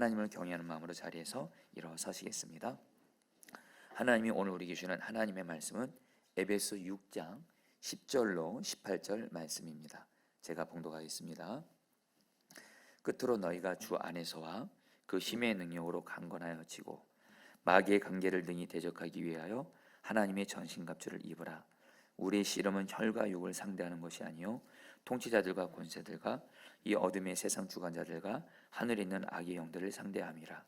하나님을 경외하는 마음으로 자리에서 일어서시겠습니다. 하나님이 오늘 우리에게 주시는 하나님의 말씀은 에베소 6장 10절로 18절 말씀입니다. 제가 봉독하겠습니다. 끝으로 너희가 주 안에서와 그 힘의 능력으로 강건하여 지고 마귀의 관계를 능히 대적하기 위하여 하나님의 전신갑주를 입으라. 우리의 씨름은 혈과 육을 상대하는 것이 아니요 통치자들과 권세들과 이 어둠의 세상 주관자들과 하늘에 있는 악의 영들을 상대함이라.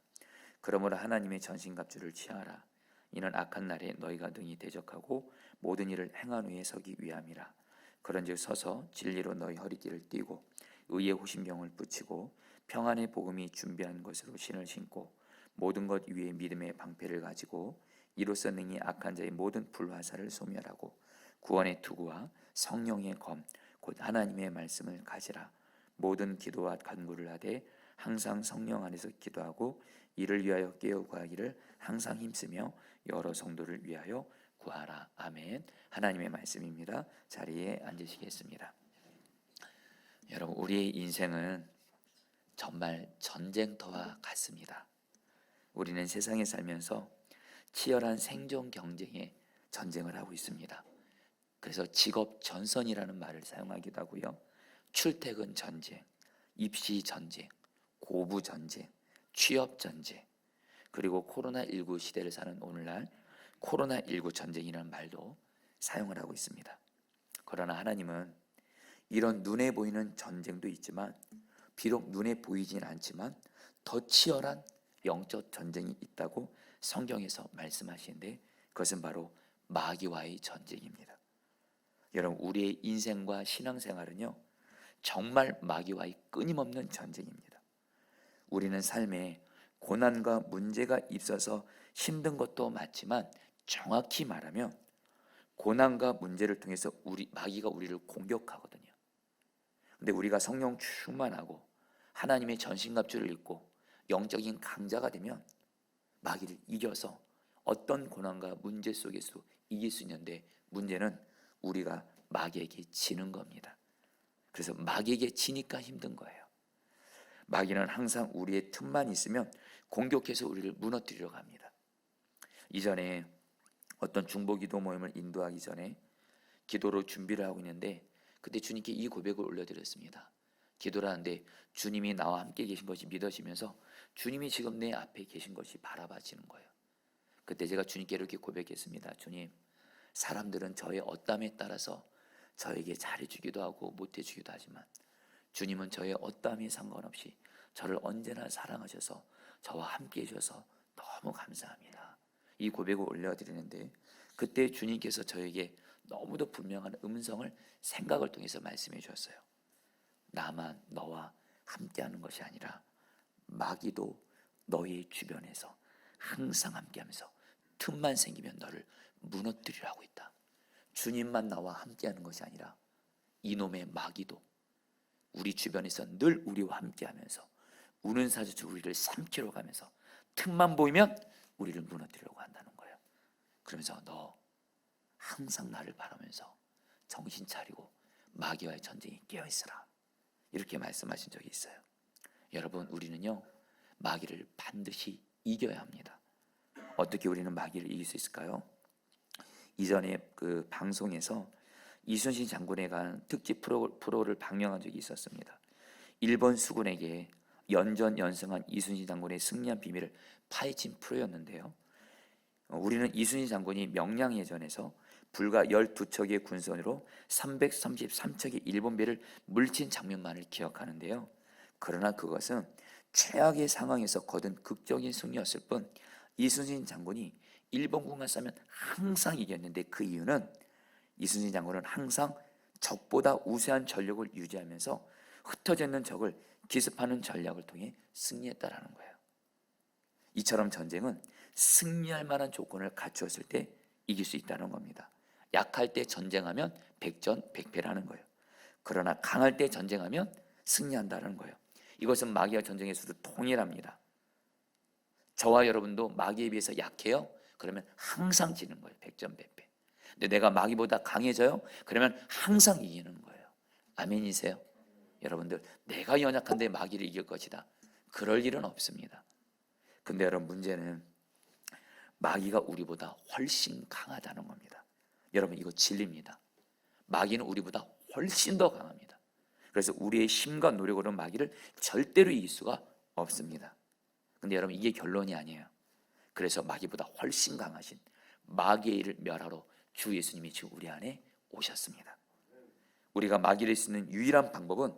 그러므로 하나님의 전신갑주를 취하라. 이는 악한 날에 너희가 능히 대적하고 모든 일을 행한 후에 서기 위함이라. 그런즉 서서 진리로 너희 허리띠를 띠고 의의 호심병을 붙이고 평안의 복음이 준비한 것으로 신을 신고 모든 것 위에 믿음의 방패를 가지고 이로써 능히 악한 자의 모든 불화살을 소멸하고 구원의 투구와 성령의 검 곧 하나님의 말씀을 가지라. 모든 기도와 간구를 하되 항상 성령 안에서 기도하고 이를 위하여 깨어 구하기를 항상 힘쓰며 여러 성도를 위하여 구하라. 아멘. 하나님의 말씀입니다. 자리에 앉으시겠습니다. 여러분, 우리의 인생은 정말 전쟁터와 같습니다. 우리는 세상에 살면서 치열한 생존 경쟁에 전쟁을 하고 있습니다. 그래서 직업 전선이라는 말을 사용하기도 하고요. 출퇴근 전쟁, 입시 전쟁, 고부 전쟁, 취업 전쟁, 그리고 코로나19 시대를 사는 오늘날 코로나19 전쟁이라는 말도 사용을 하고 있습니다. 그러나 하나님은 이런 눈에 보이는 전쟁도 있지만 비록 눈에 보이진 않지만 더 치열한 영적 전쟁이 있다고 성경에서 말씀하시는데 그것은 바로 마귀와의 전쟁입니다. 여러분, 우리의 인생과 신앙생활은요 정말 마귀와의 끊임없는 전쟁입니다. 우리는 삶에 고난과 문제가 있어서 힘든 것도 맞지만 정확히 말하면 고난과 문제를 통해서 마귀가 우리를 공격하거든요. 근데 우리가 성령 충만하고 하나님의 전신갑주를 입고 영적인 강자가 되면 마귀를 이겨서 어떤 고난과 문제 속에서 이길 수 있는데 문제는 우리가 마귀에게 지는 겁니다. 그래서 마귀에게 지니까 힘든 거예요. 마귀는 항상 우리의 틈만 있으면 공격해서 우리를 무너뜨리려고 합니다. 이전에 어떤 중보기도 모임을 인도하기 전에 기도로 준비를 하고 있는데 그때 주님께 이 고백을 올려드렸습니다. 기도를 하는데 주님이 나와 함께 계신 것이 믿어지면서 주님이 지금 내 앞에 계신 것이 바라봐지는 거예요. 그때 제가 주님께 이렇게 고백했습니다. 주님, 사람들은 저의 어떠함에 따라서 저에게 잘해주기도 하고 못해주기도 하지만 주님은 저의 어떠함에 상관없이 저를 언제나 사랑하셔서 저와 함께 해주셔서 너무 감사합니다. 이 고백을 올려드리는데 그때 주님께서 저에게 너무도 분명한 음성을 생각을 통해서 말씀해 주셨어요. 나만 너와 함께하는 것이 아니라 마귀도 너의 주변에서 항상 함께하면서 틈만 생기면 너를 무너뜨리려 하고 있다. 주님만 나와 함께하는 것이 아니라 이놈의 마귀도 우리 주변에서 늘 우리와 함께하면서 우는 사자처럼 우리를 삼키러 가면서 틈만 보이면 우리를 무너뜨리려고 한다는 거예요. 그러면서 너 항상 나를 바라면서 정신 차리고 마귀와의 전쟁에 깨어있으라 이렇게 말씀하신 적이 있어요. 여러분, 우리는요 마귀를 반드시 이겨야 합니다. 어떻게 우리는 마귀를 이길 수 있을까요? 이전에 그 방송에서 이순신 장군에 관한 특집 프로를 방영한 적이 있었습니다. 일본 수군에게 연전연승한 이순신 장군의 승리한 비밀을 파헤친 프로였는데요. 우리는 이순신 장군이 명량해전에서 불과 12척의 군선으로 333척의 일본배를 물친 장면만을 기억하는데요. 그러나 그것은 최악의 상황에서 거둔 극적인 승리였을 뿐 이순신 장군이 일본군과 싸면 항상 이겼는데 그 이유는 이순신 장군은 항상 적보다 우세한 전력을 유지하면서 흩어져 있는 적을 기습하는 전략을 통해 승리했다라는 거예요. 이처럼 전쟁은 승리할 만한 조건을 갖추었을 때 이길 수 있다는 겁니다. 약할 때 전쟁하면 백전백패라는 거예요. 그러나 강할 때 전쟁하면 승리한다는 거예요. 이것은 마귀와 전쟁에서도 동일합니다. 저와 여러분도 마귀에 비해서 약해요? 그러면 항상 지는 거예요. 백전백패. 근데 내가 마귀보다 강해져요? 그러면 항상 이기는 거예요. 아멘이세요? 여러분들, 내가 연약한데 마귀를 이길 것이다. 그럴 일은 없습니다. 근데 여러분, 문제는 마귀가 우리보다 훨씬 강하다는 겁니다. 여러분, 이거 진리입니다. 마귀는 우리보다 훨씬 더 강합니다. 그래서 우리의 힘과 노력으로는 마귀를 절대로 이길 수가 없습니다. 근데 여러분, 이게 결론이 아니에요. 그래서 마귀보다 훨씬 강하신 마귀의 일을 멸하러 주 예수님이 지금 우리 안에 오셨습니다. 우리가 마귀를 쓰는 유일한 방법은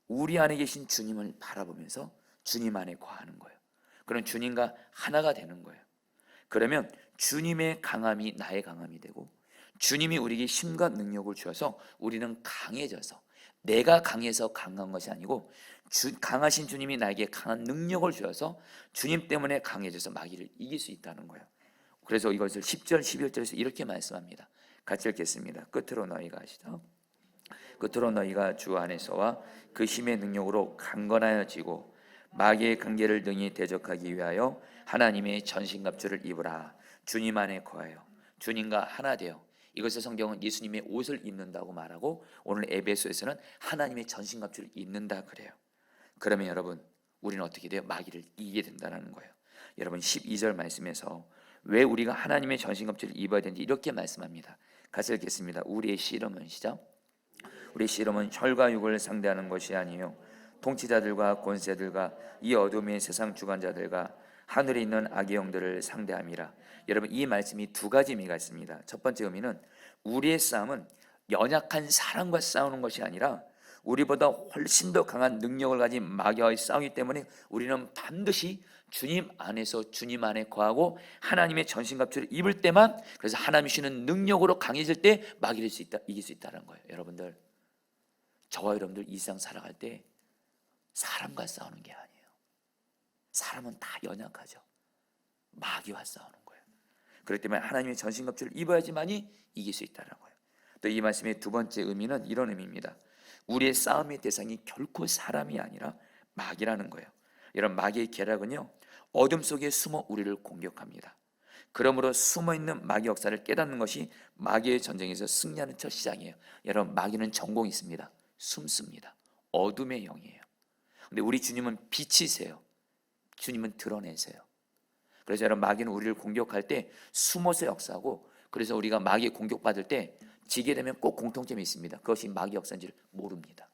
우리 안에 계신 주님을 바라보면서 주님 안에 거하는 거예요. 그럼 주님과 하나가 되는 거예요. 그러면 주님의 강함이 나의 강함이 되고, 주님이 우리에게 힘과 능력을 주어서 우리는 강해져서, 내가 강해서 강한 것이 아니고 강하신 주님이 나에게 강한 능력을 주어서 주님 때문에 강해져서 마귀를 이길 수 있다는 거예요. 그래서 이것을 10절 11절에서 이렇게 말씀합니다. 같이 읽겠습니다. 끝으로 너희가 하시죠. 끝으로 너희가 주 안에서와 그 힘의 능력으로 강건하여지고 마귀의 관계를 능히 대적하기 위하여 하나님의 전신갑주를 입으라. 주님 안에 거하여 주님과 하나 되어, 이것을 성경은 예수님의 옷을 입는다고 말하고, 오늘 에베소에서는 하나님의 전신갑주를 입는다 그래요. 그러면 여러분, 우리는 어떻게 돼요? 마귀를 이기게 된다는 거예요. 여러분, 12절 말씀에서 왜 우리가 하나님의 전신갑주를 입어야 되는지 이렇게 말씀합니다. 같이 읽겠습니다. 우리의 씨름은, 시작. 우리 씨름은 혈과 육을 상대하는 것이 아니요 통치자들과 권세들과 이 어둠의 세상 주관자들과 하늘에 있는 악의 영들을 상대함이라. 여러분, 이 말씀이 두 가지 의미가 있습니다. 첫 번째 의미는 우리의 싸움은 연약한 사람과 싸우는 것이 아니라 우리보다 훨씬 더 강한 능력을 가진 마귀와의 싸우기 때문에 우리는 반드시 주님 안에서 주님 안에 거하고 하나님의 전신갑주를 입을 때만, 그래서 하나님이 주시는 능력으로 강해질 때 마귀를 이길 수 있다는 거예요. 여러분들, 저와 여러분들 이 세상 살아갈 때 사람과 싸우는 게 아니에요. 사람은 다 연약하죠. 마귀와 싸우는 거예요. 그렇기 때문에 하나님의 전신갑주를 입어야지만이 이길 수 있다는 거예요. 또 이 말씀의 두 번째 의미는 이런 의미입니다. 우리의 싸움의 대상이 결코 사람이 아니라 마귀라는 거예요. 이런 마귀의 계략은요, 어둠 속에 숨어 우리를 공격합니다. 그러므로 숨어있는 마귀 역사를 깨닫는 것이 마귀의 전쟁에서 승리하는 첫 시작이에요. 여러분, 마귀는 전공이 있습니다. 숨습니다. 어둠의 영이에요. 근데 우리 주님은 빛이세요. 주님은 드러내세요. 그래서 여러분, 마귀는 우리를 공격할 때 숨어서 역사하고, 그래서 우리가 마귀에 공격받을 때 지게 되면 꼭 공통점이 있습니다. 그것이 마귀 역사인지를 모릅니다.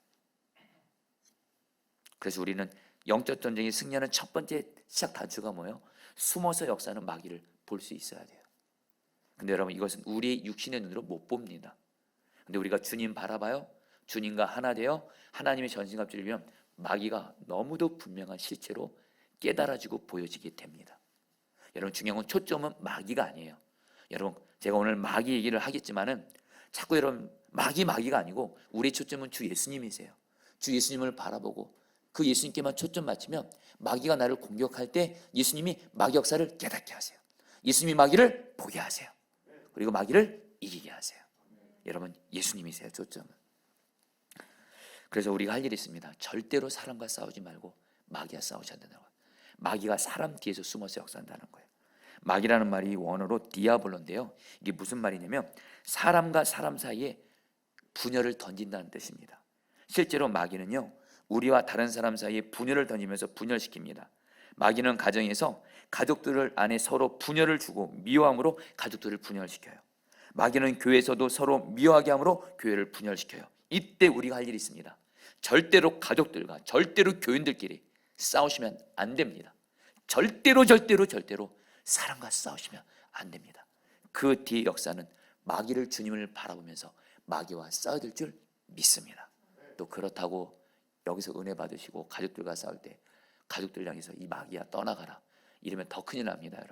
그래서 우리는 영적 전쟁이 승리하는 첫 번째 시작 단추가 뭐예요? 숨어서 역사하는 마귀를 볼 수 있어야 돼요. 근데 여러분, 이것은 우리의 육신의 눈으로 못 봅니다. 근데 우리가 주님 바라봐요. 주님과 하나 되어 하나님의 전신갑주를 입으면 마귀가 너무도 분명한 실체로 깨달아지고 보여지게 됩니다. 여러분, 중요한 건 초점은 마귀가 아니에요. 여러분, 제가 오늘 마귀 얘기를 하겠지만은 자꾸 여러분, 마귀가 아니고 우리의 초점은 주 예수님이세요. 주 예수님을 바라보고 그 예수님께만 초점 맞추면 마귀가 나를 공격할 때 예수님이 마귀 역사를 깨닫게 하세요. 예수님이 마귀를 보게 하세요. 그리고 마귀를 이기게 하세요. 여러분, 예수님이세요, 초점은. 그래서 우리가 할 일이 있습니다. 절대로 사람과 싸우지 말고 마귀와 싸우셔야 된다는 거예요. 마귀가 사람 뒤에서 숨어서 역사한다는 거예요. 마귀라는 말이 원어로 디아볼로인데요, 이게 무슨 말이냐면 사람과 사람 사이에 분열을 던진다는 뜻입니다. 실제로 마귀는요, 우리와 다른 사람 사이에 분열을 던지면서 분열시킵니다. 마귀는 가정에서 가족들 안에 서로 분열을 주고 미워함으로 가족들을 분열시켜요. 마귀는 교회에서도 서로 미워하게 함으로 교회를 분열시켜요. 이때 우리가 할 일이 있습니다. 절대로 가족들과 절대로 교인들끼리 싸우시면 안 됩니다. 절대로 사람과 싸우시면 안 됩니다. 그 뒤의 역사는 마귀를 주님을 바라보면서 마귀와 싸워야 될 줄 믿습니다. 또 그렇다고 여기서 은혜 받으시고 가족들과 싸울 때 가족들 향해서 이 마귀야 떠나가라 이러면 더 큰일 납니다.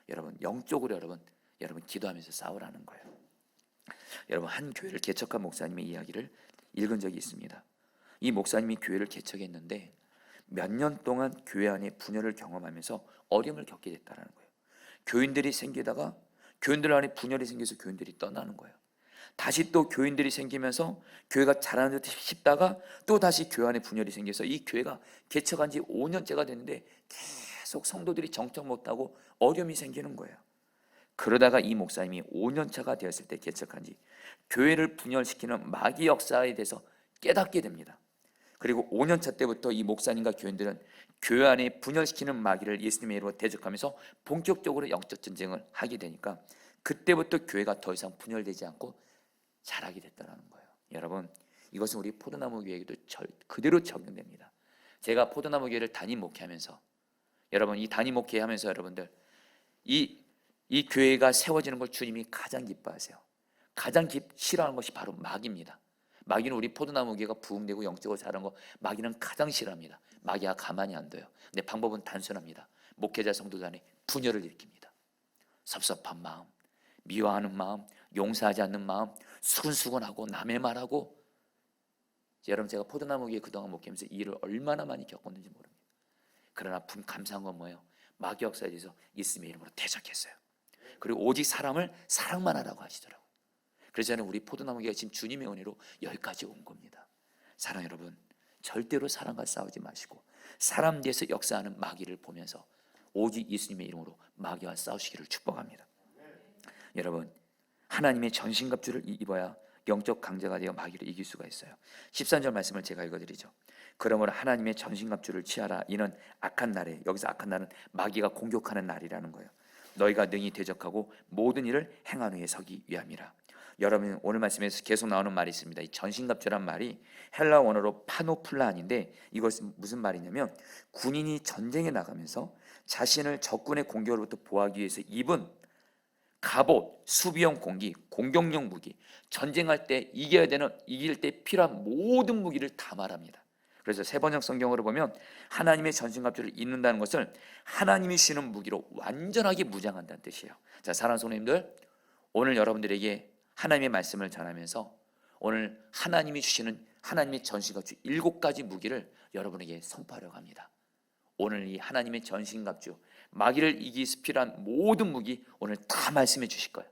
여러분 영적으로 여러분 기도하면서 싸우라는 거예요. 여러분, 한 교회를 개척한 목사님의 이야기를 읽은 적이 있습니다. 이 목사님이 교회를 개척했는데 몇 년 동안 교회 안에 분열을 경험하면서 어려움을 겪게 됐다는 거예요. 교인들이 생기다가 교인들 안에 분열이 생겨서 교인들이 떠나는 거예요. 다시 또 교인들이 생기면서 교회가 자라는 듯 싶다가 또 다시 교회 안에 분열이 생겨서 이 교회가 개척한 지 5년째가 됐는데 계속 성도들이 정착 못하고 어려움이 생기는 거예요. 그러다가 이 목사님이 5년차가 되었을 때 개척한 지 교회를 분열시키는 마귀 역사에 대해서 깨닫게 됩니다. 그리고 5년차 때부터 이 목사님과 교인들은 교회 안에 분열시키는 마귀를 예수님의 이름으로 대적하면서 본격적으로 영적 전쟁을 하게 되니까 그때부터 교회가 더 이상 분열되지 않고 자라게 됐다는 거예요. 여러분, 이것은 우리 포도나무 교회에게도 그대로 적용됩니다. 제가 포도나무 교회를 단임 목회하면서, 여러분, 이 단임 목회하면서 여러분들 이 교회가 세워지는 걸 주님이 가장 기뻐하세요. 가장 싫어하는 것이 바로 마귀입니다. 마귀는 우리 포도나무 교회가 부흥되고 영적으로 자라는 거 마귀는 가장 싫어합니다. 마귀가 가만히 안 둬요. 근데 방법은 단순합니다. 목회자 성도 간에 분열을 일으킵니다. 섭섭한 마음, 미워하는 마음, 용서하지 않는 마음, 수근수근하고 남의 말하고. 여러분, 제가 포도나무 교회 그동안 목회하면서 이 일을 얼마나 많이 겪었는지 모릅니다. 그러나 감사한 건 뭐예요? 마귀 역사에 대해서 예수님의 이름으로 대적했어요. 그리고 오직 사람을 사랑만 하라고 하시더라고요. 그래서 저는 우리 포도나무 교회가 지금 주님의 은혜로 여기까지 온 겁니다. 사랑 여러분, 절대로 사람과 싸우지 마시고 사람 뒤에서 역사하는 마귀를 보면서 오직 예수님의 이름으로 마귀와 싸우시기를 축복합니다. 여러분, 하나님의 전신갑주를 입어야 영적 강자가 되어 마귀를 이길 수가 있어요. 13절 말씀을 제가 읽어드리죠. 그러므로 하나님의 전신갑주를 취하라. 이는 악한 날에, 여기서 악한 날은 마귀가 공격하는 날이라는 거예요. 너희가 능히 대적하고 모든 일을 행한 후에 서기 위함이라. 여러분, 오늘 말씀에서 계속 나오는 말이 있습니다. 이 전신갑주란 말이 헬라 원어로 파노플라인데 이것은 무슨 말이냐면 군인이 전쟁에 나가면서 자신을 적군의 공격으로부터 보호하기 위해서 입은 갑옷, 수비용 공기, 공격용 무기, 전쟁할 때 이길 때 필요한 모든 무기를 다 말합니다. 그래서 세번역 성경으로 보면 하나님의 전신갑주를 입는다는 것을 하나님이 주시는 무기로 완전하게 무장한다는 뜻이에요. 자, 사랑하는 성도님들, 오늘 여러분들에게 하나님의 말씀을 전하면서 오늘 하나님이 주시는 하나님의 전신갑주 7가지 무기를 여러분에게 선포하려고 합니다. 오늘 이 하나님의 전신갑주, 마귀를 이기기 위해서 필요한 모든 무기 오늘 다 말씀해 주실 거예요.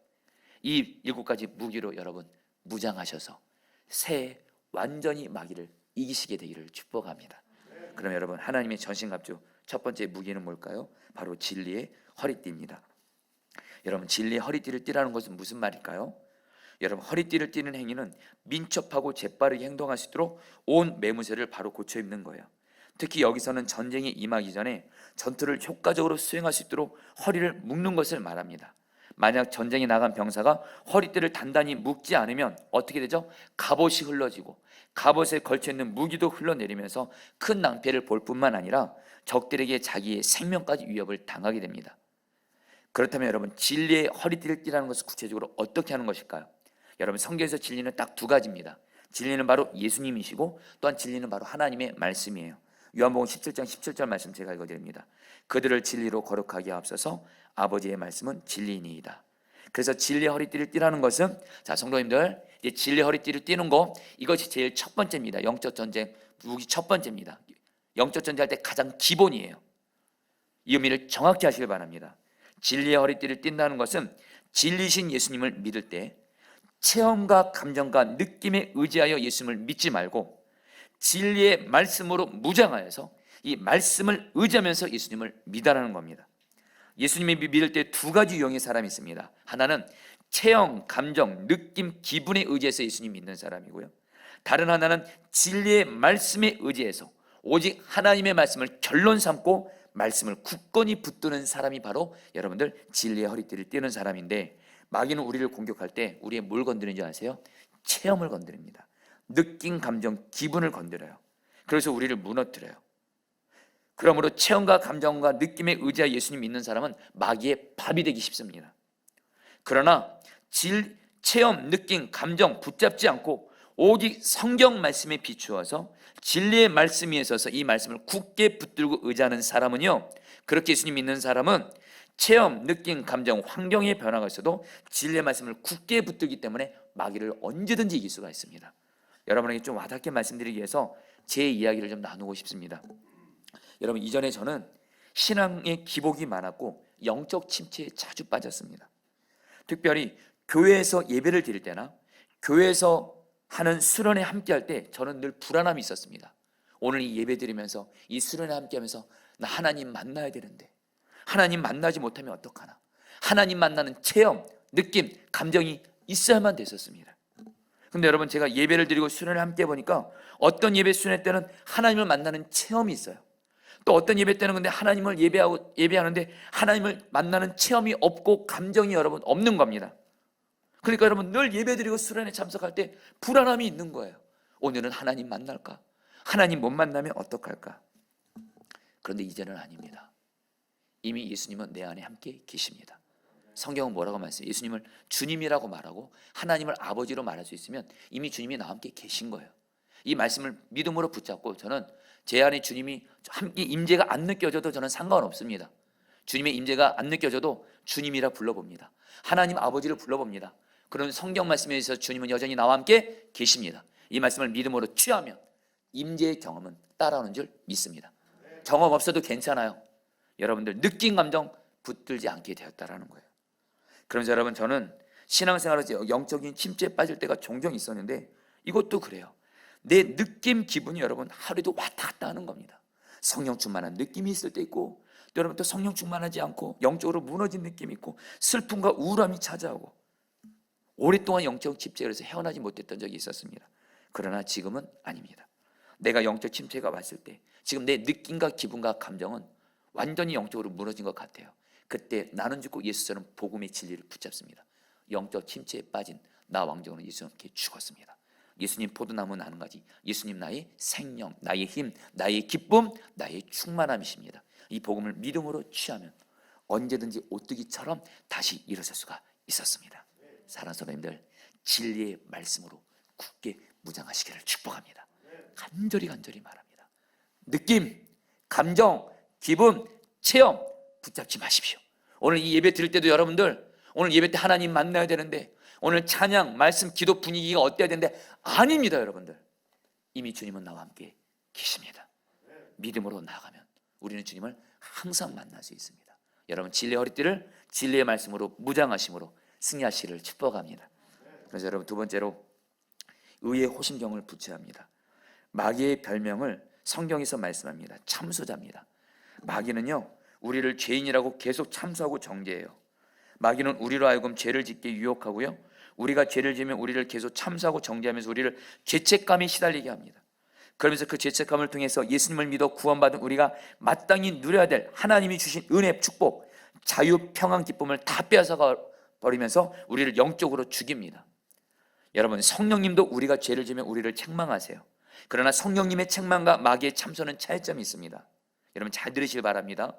이 7가지 무기로 여러분 무장하셔서 새해 완전히 마귀를 이기시게 되기를 축복합니다. 그럼 여러분, 하나님의 전신갑주 첫 번째 무기는 뭘까요? 바로 진리의 허리띠입니다. 여러분, 진리의 허리띠를 띠라는 것은 무슨 말일까요? 여러분, 허리띠를 띠는 행위는 민첩하고 재빠르게 행동할 수 있도록 온 매무새를 바로 고쳐 입는 거예요. 특히 여기서는 전쟁에 임하기 전에 전투를 효과적으로 수행할 수 있도록 허리를 묶는 것을 말합니다. 만약 전쟁에 나간 병사가 허리띠를 단단히 묶지 않으면 어떻게 되죠? 갑옷이 흘러지고 갑옷에 걸쳐있는 무기도 흘러내리면서 큰 낭패를 볼 뿐만 아니라 적들에게 자기의 생명까지 위협을 당하게 됩니다. 그렇다면 여러분, 진리의 허리띠를 띠라는 것은 구체적으로 어떻게 하는 것일까요? 여러분, 성경에서 진리는 딱 2가지입니다. 진리는 바로 예수님이시고 또한 진리는 바로 하나님의 말씀이에요. 요한복음 17장 17절 말씀 제가 읽어드립니다. 그들을 진리로 거룩하게 하옵소서. 아버지의 말씀은 진리이니이다. 그래서 진리의 허리띠를 띠라는 것은, 자, 성도님들, 이제 진리의 허리띠를 띠는 거, 이것이 제일 첫 번째입니다. 영적 전쟁 무기 첫 번째입니다. 영적 전쟁할 때 가장 기본이에요. 이 의미를 정확히 하시길 바랍니다. 진리의 허리띠를 띈다는 것은 진리신 예수님을 믿을 때 체험과 감정과 느낌에 의지하여 예수님을 믿지 말고 진리의 말씀으로 무장하여서 이 말씀을 의지하면서 예수님을 믿으라는 겁니다. 예수님을 믿을 때 2가지 유형의 사람이 있습니다. 하나는 체험, 감정, 느낌, 기분에 의지해서 예수님 믿는 사람이고요. 다른 하나는 진리의 말씀에 의지해서 오직 하나님의 말씀을 결론 삼고 말씀을 굳건히 붙드는 사람이 바로 여러분들 진리의 허리띠를 띠는 사람인데, 마귀는 우리를 공격할 때 우리의 뭘 건드리는지 아세요? 체험을 건드립니다. 느낌, 감정, 기분을 건드려요. 그래서 우리를 무너뜨려요. 그러므로 체험과 감정과 느낌에 의지하여 예수님 믿는 사람은 마귀의 밥이 되기 쉽습니다. 그러나 체험, 느낌, 감정 붙잡지 않고 오직 성경 말씀에 비추어서 진리의 말씀 위에 서서 이 말씀을 굳게 붙들고 의지하는 사람은요, 그렇게 예수님 믿는 사람은 체험, 느낌, 감정, 환경의 변화가 있어도 진리의 말씀을 굳게 붙들기 때문에 마귀를 언제든지 이길 수가 있습니다. 여러분에게 좀 와닿게 말씀드리기 위해서 제 이야기를 좀 나누고 싶습니다. 여러분, 이전에 저는 신앙의 기복이 많았고 영적 침체에 자주 빠졌습니다. 특별히 교회에서 예배를 드릴 때나 교회에서 하는 수련회 함께할 때 저는 늘 불안함이 있었습니다. 오늘 이 예배 드리면서 이 수련회 함께하면서 나 하나님 만나야 되는데 하나님 만나지 못하면 어떡하나. 하나님 만나는 체험, 느낌, 감정이 있어야만 됐었습니다. 근데 여러분, 제가 예배를 드리고 수련을 함께 보니까 어떤 예배 수련회 때는 하나님을 만나는 체험이 있어요. 또 어떤 예배 때는 근데 하나님을 예배하는데 하나님을 만나는 체험이 없고 감정이 여러분 없는 겁니다. 그러니까 여러분 늘 예배드리고 수련회 참석할 때 불안함이 있는 거예요. 오늘은 하나님 만날까? 하나님 못 만나면 어떡할까? 그런데 이제는 아닙니다. 이미 예수님은 내 안에 함께 계십니다. 성경은 뭐라고 말씀해요? 예수님을 주님이라고 말하고 하나님을 아버지로 말할 수 있으면 이미 주님이 나와 함께 계신 거예요. 이 말씀을 믿음으로 붙잡고 저는 제 안에 주님이 함께 임재가 안 느껴져도 저는 상관없습니다. 주님의 임재가 안 느껴져도 주님이라 불러봅니다. 하나님 아버지를 불러봅니다. 그런 성경 말씀에 있어서 주님은 여전히 나와 함께 계십니다. 이 말씀을 믿음으로 취하면 임재의 경험은 따라오는 줄 믿습니다. 경험 없어도 괜찮아요. 여러분들 느낀 감정 붙들지 않게 되었다라는 거예요. 그러면서 여러분 저는 신앙생활에서 영적인 침체에 빠질 때가 종종 있었는데 이것도 그래요. 내 느낌 기분이 여러분 하루에도 왔다 갔다 하는 겁니다. 성령 충만한 느낌이 있을 때 있고 또 여러분 또 성령 충만하지 않고 영적으로 무너진 느낌이 있고 슬픔과 우울함이 찾아오고 오랫동안 영적 침체에서 헤어나지 못했던 적이 있었습니다. 그러나 지금은 아닙니다. 내가 영적 침체가 왔을 때 지금 내 느낌과 기분과 감정은 완전히 영적으로 무너진 것 같아요. 그때 나는 죽고 예수처럼 복음의 진리를 붙잡습니다. 영적 침체에 빠진 나 왕정은 예수님께 죽었습니다. 예수님 포도나무 나는 가지, 예수님 나의 생명, 나의 힘, 나의 기쁨, 나의 충만함이십니다. 이 복음을 믿음으로 취하면 언제든지 오뚜기처럼 다시 일어설 수가 있었습니다. 사랑하는 성도님들, 진리의 말씀으로 굳게 무장하시기를 축복합니다. 간절히 말합니다. 느낌, 감정, 기분, 체험 붙잡지 마십시오. 오늘 이 예배 드릴 때도 여러분들 오늘 예배 때 하나님 만나야 되는데 오늘 찬양, 말씀, 기도 분위기가 어때야 되는데 아닙니다. 여러분들 이미 주님은 나와 함께 계십니다. 믿음으로 나아가면 우리는 주님을 항상 만날 수 있습니다. 여러분 진리의 허리띠를 진리의 말씀으로 무장하심으로 승리하시기를 축복합니다. 그래서 여러분 두 번째로 의의 호심경을 붙여야 합니다. 마귀의 별명을 성경에서 말씀합니다. 참소자입니다. 마귀는요 우리를 죄인이라고 계속 참소하고 정죄해요. 마귀는 우리로 하여금 죄를 짓게 유혹하고요 우리가 죄를 지으면 우리를 계속 참소하고 정죄하면서 우리를 죄책감에 시달리게 합니다. 그러면서 그 죄책감을 통해서 예수님을 믿어 구원받은 우리가 마땅히 누려야 될 하나님이 주신 은혜, 축복, 자유, 평안, 기쁨을 다 빼앗아 버리면서 우리를 영적으로 죽입니다. 여러분 성령님도 우리가 죄를 지으면 우리를 책망하세요. 그러나 성령님의 책망과 마귀의 참소는 차이점이 있습니다. 여러분 잘 들으시길 바랍니다.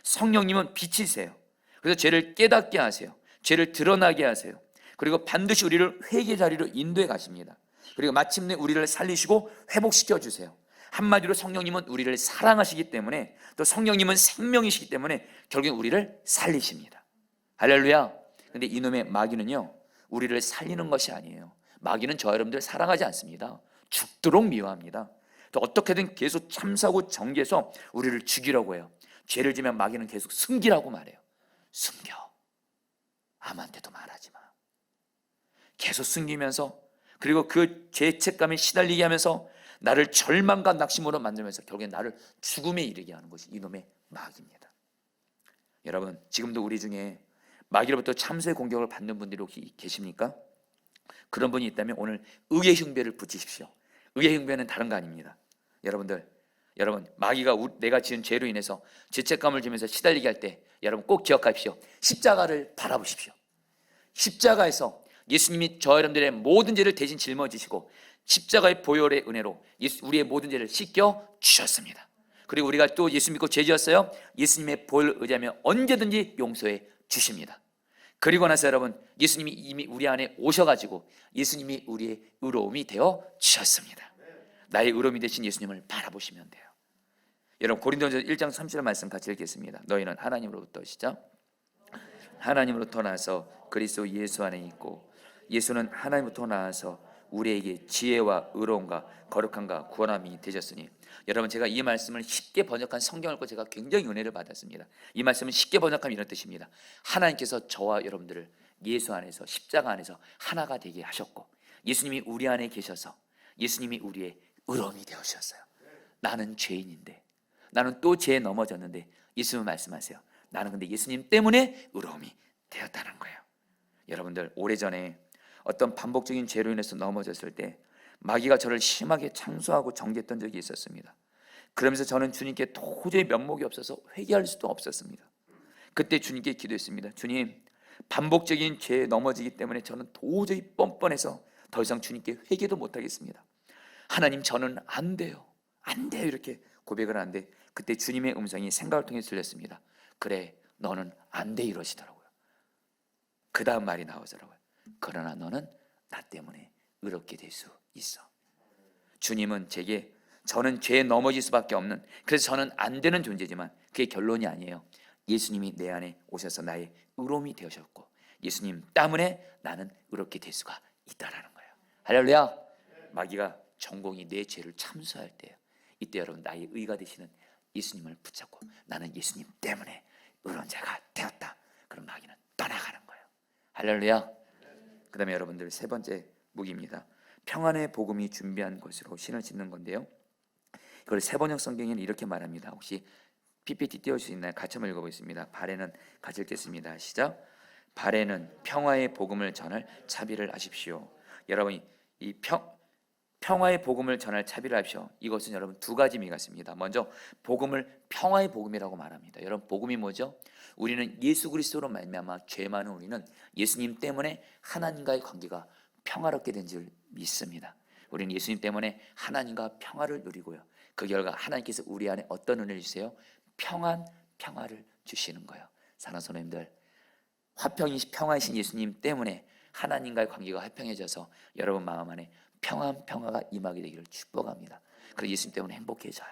성령님은 빛이세요. 그래서 죄를 깨닫게 하세요. 죄를 드러나게 하세요. 그리고 반드시 우리를 회개 자리로 인도해 가십니다. 그리고 마침내 우리를 살리시고 회복시켜 주세요. 한마디로 성령님은 우리를 사랑하시기 때문에 또 성령님은 생명이시기 때문에 결국엔 우리를 살리십니다. 할렐루야. 근데 이놈의 마귀는요 우리를 살리는 것이 아니에요. 마귀는 저 여러분들 사랑하지 않습니다. 죽도록 미워합니다. 또 어떻게든 계속 참사하고 정죄해서 우리를 죽이려고 해요. 죄를 지면 마귀는 계속 숨기라고 말해요. 숨겨. 아무한테도 말하지 마. 계속 숨기면서 그리고 그 죄책감에 시달리게 하면서 나를 절망과 낙심으로 만들면서 결국엔 나를 죽음에 이르게 하는 것이 이놈의 마귀입니다. 여러분 지금도 우리 중에 마귀로부터 참소의 공격을 받는 분들이 혹시 계십니까? 그런 분이 있다면 오늘 의의 흉배를 붙이십시오. 의의 흉배는 다른 거 아닙니다. 여러분 마귀가 내가 지은 죄로 인해서 죄책감을 주면서 시달리게 할 때 여러분 꼭 기억하십시오. 십자가를 바라보십시오. 십자가에서 예수님이 저 여러분들의 모든 죄를 대신 짊어지시고 십자가의 보혈의 은혜로 우리의 모든 죄를 씻겨 주셨습니다. 그리고 우리가 또 예수 믿고 죄 지었어요. 예수님의 보혈을 의지하면 언제든지 용서해 주십니다. 그리고 나서 여러분 예수님이 이미 우리 안에 오셔가지고 예수님이 우리의 의로움이 되어 주셨습니다. 나의 의로움이 되신 예수님을 바라보시면 돼요. 여러분 고린도전서 1장 30절 말씀 같이 읽겠습니다. 너희는 하나님으로부터 시작 하나님으로부터 나서 그리스도 예수 안에 있고 예수는 하나님부터 나와서 우리에게 지혜와 의로움과 거룩함과 구원함이 되셨으니 여러분 제가 이 말씀을 쉽게 번역한 성경을 읽고 제가 굉장히 은혜를 받았습니다. 이 말씀은 쉽게 번역하면 이런 뜻입니다. 하나님께서 저와 여러분들을 예수 안에서 십자가 안에서 하나가 되게 하셨고 예수님이 우리 안에 계셔서 예수님이 우리의 의로움이 되어주셨어요. 나는 죄인인데 나는 또 죄에 넘어졌는데 예수님은 말씀하세요. 나는 근데 예수님 때문에 의로움이 되었다는 거예요. 여러분들 오래전에 어떤 반복적인 죄로 인해서 넘어졌을 때 마귀가 저를 심하게 창수하고 정죄했던 적이 있었습니다. 그러면서 저는 주님께 도저히 면목이 없어서 회개할 수도 없었습니다. 그때 주님께 기도했습니다. 주님, 반복적인 죄에 넘어지기 때문에 저는 도저히 뻔뻔해서 더 이상 주님께 회개도 못하겠습니다. 하나님, 저는 안 돼요, 안 돼요, 이렇게 고백을 하는데 그때 주님의 음성이 생각을 통해 들렸습니다. 그래, 너는 안 돼, 이러시더라고요. 그 다음 말이 나오더라고요. 그러나 너는 나 때문에 의롭게 될 수 있어. 주님은 제게, 저는 죄에 넘어질 수밖에 없는, 그래서 저는 안 되는 존재지만 그게 결론이 아니에요. 예수님이 내 안에 오셔서 나의 의로움이 되셨고 예수님 때문에 나는 의롭게 될 수가 있다라는 거예요. 할렐루야. 마귀가 전공이 내 죄를 참수할 때예요. 이때 여러분, 나의 의가 되시는 예수님을 붙잡고 나는 예수님 때문에 의로운 자가 되었다, 그럼 마귀는 떠나가는 거예요. 할렐루야. 그 다음에 여러분들, 세 번째 무기입니다. 평안의 복음이 준비한 것으로 신을 짓는 건데요, 이걸 세번역 성경에는 이렇게 말합니다. 혹시 PPT 띄워줄 수 있나요? 같이 한번 읽어보겠습니다. 발에는, 같이 읽겠습니다. 시작. 발에는 평화의 복음을 전할 차비를 하십시오. 여러분, 이 평화의 복음을 전할 차비를 하십시오. 이것은 여러분 두 가지 의미가 있습니다. 먼저 복음을 평화의 복음이라고 말합니다. 여러분, 복음이 뭐죠? 우리는 예수 그리스도로 말미암아 죄 많은 우리는 예수님 때문에 하나님과의 관계가 평화롭게 된 줄 믿습니다. 우리는 예수님 때문에 하나님과 평화를 누리고요, 그 결과 하나님께서 우리 안에 어떤 은혜를 주세요? 평화를 주시는 거예요. 사랑하는 성도님들, 평화이신 예수님 때문에 하나님과의 관계가 화평해져서 여러분 마음 안에 평화가 임하게 되기를 축복합니다. 그래서 예수님 때문에 행복해져요.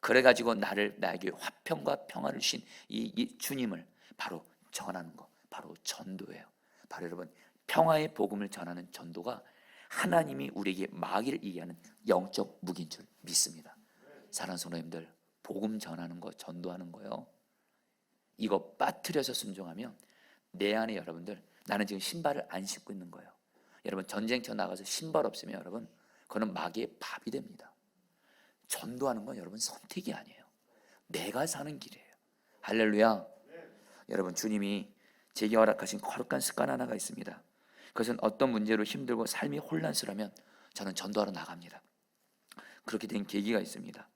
그래가지고 나에게 화평과 평화를 주신 이 주님을 바로 전하는 거, 바로 전도예요. 바로 여러분, 평화의 복음을 전하는 전도가 하나님이 우리에게 마귀를 이기하는 영적 무기인 줄 믿습니다. 사랑하는 성도님들, 복음 전하는 거, 전도하는 거요, 이거 빠뜨려서 순종하면 내 안에, 여러분들, 나는 지금 신발을 안 신고 있는 거예요. 여러분, 전쟁터 나가서 신발 없으면 여러분, 그거는 마귀의 밥이 됩니다. 전도하는 건 여러분 선택이 아니에요. 내가 사는 길이에요. 할렐루야. 여러분, 주님이 제게 허락하신 거룩한 습관 하나가 있습니다. 그것은 어떤 문제로 힘들고 삶이 혼란스러우면 저는 전도하러 나갑니다. 그렇게 된 계기가 있습니다.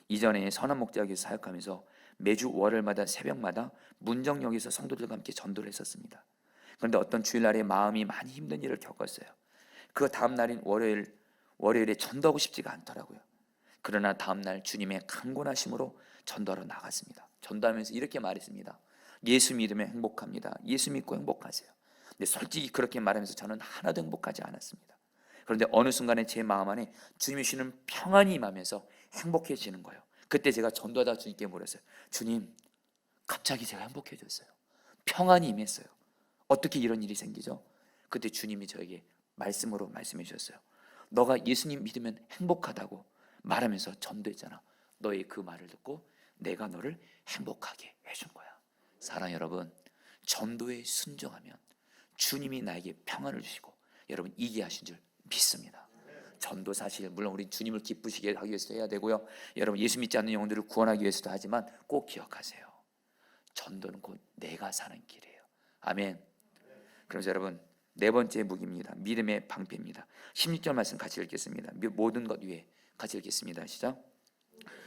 이전에 선한 목자에서 사역하면서 매주 월요일마다 새벽마다 문정역에서 성도들과 함께 전도를 했었습니다. 그런데 어떤 주일날에 마음이 많이 힘든 일을 겪었어요. 그 다음 날인 월요일에 전도하고 싶지가 않더라고요. 그러나 다음 날 주님의 강권하심으로 전도하러 나갔습니다. 전도하면서 이렇게 말했습니다. 예수 믿으면 행복합니다. 예수 믿고 행복하세요. 근데 솔직히 그렇게 말하면서 저는 하나도 행복하지 않았습니다. 그런데 어느 순간에 제 마음 안에 주님이 주시는 평안이 임하면서 행복해지는 거예요. 그때 제가 전도하다 주님께 물었어요. 주님, 갑자기 제가 행복해졌어요. 평안이 임했어요. 어떻게 이런 일이 생기죠? 그때 주님이 저에게 말씀으로 말씀해 주셨어요. 너가 예수님 믿으면 행복하다고 말하면서 전도했잖아. 너의 그 말을 듣고 내가 너를 행복하게 해준 거야. 사랑 여러분, 전도에 순종하면 주님이 나에게 평안을 주시고 여러분 이기게 하신 줄 믿습니다. 전도 사실 물론 우리 주님을 기쁘시게 하기 위해서도 해야 되고요, 여러분 예수 믿지 않는 영혼들을 구원하기 위해서도 하지만 꼭 기억하세요. 전도는 곧 내가 사는 길이에요. 아멘. 그래서 여러분, 네 번째 무기입니다. 믿음의 방패입니다. 16절 말씀 같이 읽겠습니다. 모든 것 위에, 같이 읽겠습니다. 시작.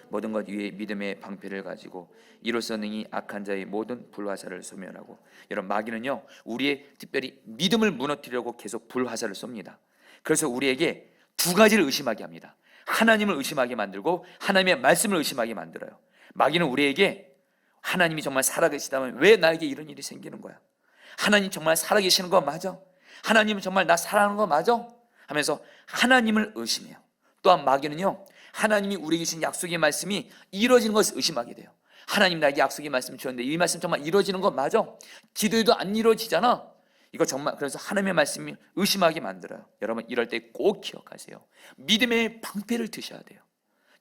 모든 것 위에 믿음의 방패를 가지고 이로써 능히 악한 자의 모든 불화살을 소멸하고. 여러분, 마귀는요 우리의 특별히 믿음을 무너뜨리려고 계속 불화살을 쏩니다. 그래서 우리에게 두 가지를 의심하게 합니다. 하나님을 의심하게 만들고 하나님의 말씀을 의심하게 만들어요. 마귀는 우리에게 하나님이 정말 살아계시다면 왜 나에게 이런 일이 생기는 거야? 하나님 정말 살아계시는 거 맞아? 하나님은 정말 나 사랑하는 거 맞아? 하면서 하나님을 의심해요. 또한 마귀는요 하나님이 우리에게 주신 약속의 말씀이 이루어지는 것을 의심하게 돼요. 하나님 나에게 약속의 말씀 주셨는데 이 말씀 정말 이루어지는 거 맞아? 기도해도 안 이루어지잖아. 이거 정말, 그래서 하나님의 말씀이 의심하게 만들어요. 여러분, 이럴 때 꼭 기억하세요. 믿음의 방패를 드셔야 돼요.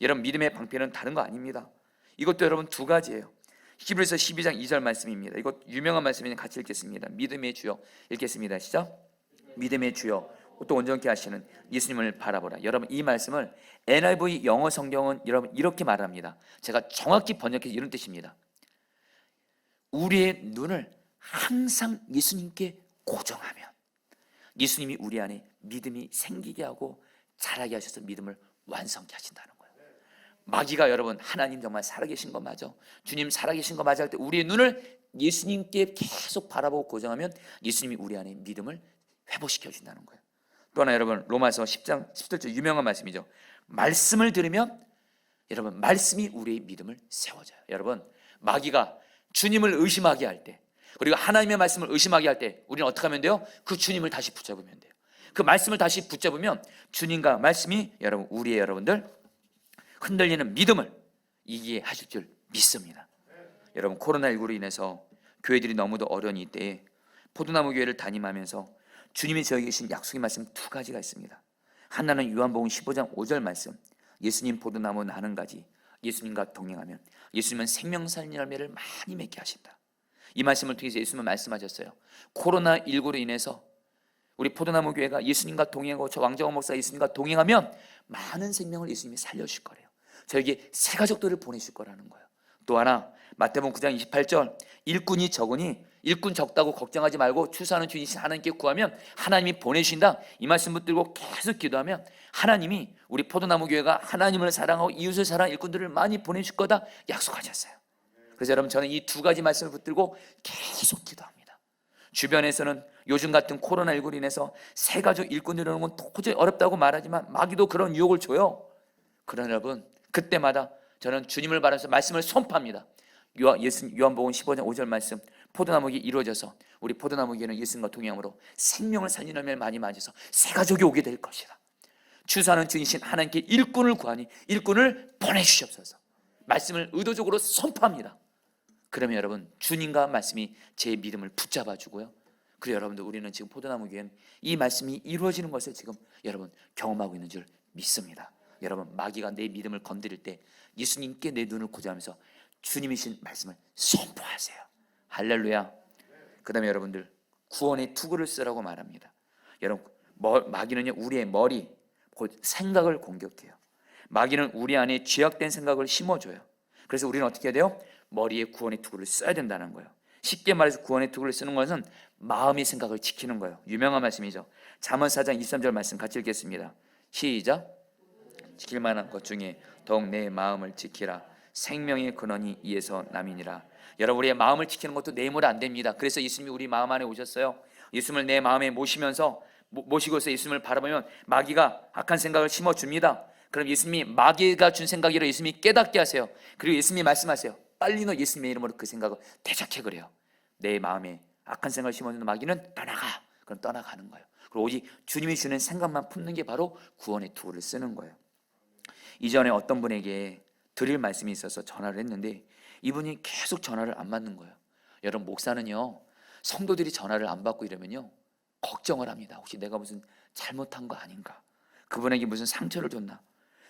여러분, 믿음의 방패는 다른 거 아닙니다. 이것도 여러분 두 가지예요. 히브리서 12장 2절 말씀입니다. 이거 유명한 말씀이니까 같이 읽겠습니다. 믿음의 주여, 읽겠습니다. 시작. 믿음의 주여, 또 온전케 하시는 예수님을 바라보라. 여러분, 이 말씀을 NIV 영어 성경은 여러분 이렇게 말합니다. 제가 정확히 번역해서 이런 뜻입니다. 우리의 눈을 항상 예수님께 고정하면 예수님이 우리 안에 믿음이 생기게 하고 자라게 하셔서 믿음을 완성케 하신다는 거예요. 마귀가 여러분 하나님 정말 살아계신 거 맞아, 주님 살아계신 거 맞아 할 때 우리의 눈을 예수님께 계속 바라보고 고정하면 예수님이 우리 안에 믿음을 회복시켜 준다는 거예요. 또 하나 여러분 로마서 10장 17절 유명한 말씀이죠. 말씀을 들으면 여러분 말씀이 우리의 믿음을 세워줘요. 여러분 마귀가 주님을 의심하게 할 때, 그리고 하나님의 말씀을 의심하게 할 때 우리는 어떻게 하면 돼요? 그 주님을 다시 붙잡으면 돼요. 그 말씀을 다시 붙잡으면 주님과 말씀이 여러분 우리의 여러분들 흔들리는 믿음을 이기게 하실 줄 믿습니다. 여러분 코로나19로 인해서 교회들이 너무도 어려운 이때에 포도나무 교회를 담임하면서 주님이 저에게 주신 약속의 말씀 두 가지가 있습니다. 하나는 요한복음 15장 5절 말씀, 예수님 포도나무 나는 가지, 예수님과 동행하면 예수님은 생명살 열매를 많이 맺게 하신다. 이 말씀을 통해서 예수님은 말씀하셨어요. 코로나19로 인해서 우리 포도나무 교회가 예수님과 동행하고 저 왕정원 목사 예수님과 동행하면 많은 생명을 예수님이 살려주실 거래요. 저에게 새 가족들을 보내실 거라는 거예요. 또 하나 마태복음 9장 28절, 일꾼이 적으니 일꾼 적다고 걱정하지 말고 추수하는 주이신 하나님께 구하면 하나님이 보내신다. 이 말씀 붙들고 계속 기도하면 하나님이 우리 포도나무 교회가 하나님을 사랑하고 이웃을 사랑하는 일꾼들을 많이 보내줄 거다 약속하셨어요. 그래서 여러분 저는 이 두 가지 말씀을 붙들고 계속 기도합니다. 주변에서는 요즘 같은 코로나19로 인해서 새 가족 일꾼 이러는 건 도저히 어렵다고 말하지만 마귀도 그런 유혹을 줘요. 그러나 여러분 그때마다 저는 주님을 바라면서 말씀을 선포합니다. 요한복음 15장 5절 말씀, 포도나무가 이루어져서 우리 포도나무에는 예수님과 동행함으로 생명을 살리는 열매를 많이 맞아서 새 가족이 오게 될 것이다. 추수하는 주이신 하나님께 일꾼을 구하니 일꾼을 보내주시옵소서. 말씀을 의도적으로 선포합니다. 그러면 여러분 주님과 말씀이 제 믿음을 붙잡아주고요. 그리고 여러분들 우리는 지금 포도나무 교회는 이 말씀이 이루어지는 것을 지금 여러분 경험하고 있는 줄 믿습니다. 여러분 마귀가 내 믿음을 건드릴 때 예수님께 내 눈을 고정하면서 주님이신 말씀을 선포하세요. 할렐루야. 그 다음에 여러분들 구원의 투구를 쓰라고 말합니다. 여러분 마귀는요 우리의 머리 곧 생각을 공격해요. 마귀는 우리 안에 죄악된 생각을 심어줘요. 그래서 우리는 어떻게 해야 돼요? 머리에 구원의 투구를 써야 된다는 거예요. 쉽게 말해서 구원의 투구를 쓰는 것은 마음의 생각을 지키는 거예요. 유명한 말씀이죠. 잠언 4장 23절 말씀 같이 읽겠습니다. 시작. 지킬 만한 것 중에 더욱 내 마음을 지키라. 생명의 근원이 이에서 남이니라. 여러분 우리의 마음을 지키는 것도 내 힘으로 안 됩니다. 그래서 예수님이 우리 마음 안에 오셨어요. 예수님을 내 마음에 모시고서 예수님을 바라보면 마귀가 악한 생각을 심어줍니다. 그럼 예수님이 마귀가 준 생각이라 예수님이 깨닫게 하세요. 그리고 예수님이 말씀하세요. 빨리 너 예수님의 이름으로 그 생각을 대적해 그래요. 내 마음에 악한 생각을 심어주는 마귀는 떠나가. 그럼 떠나가는 거예요. 그리고 오직 주님이 주는 생각만 품는 게 바로 구원의 투구를 쓰는 거예요. 이전에 어떤 분에게 드릴 말씀이 있어서 전화를 했는데 이분이 계속 전화를 안 받는 거예요. 여러분 목사는요 성도들이 전화를 안 받고 이러면요 걱정을 합니다. 혹시 내가 무슨 잘못한 거 아닌가, 그분에게 무슨 상처를 줬나.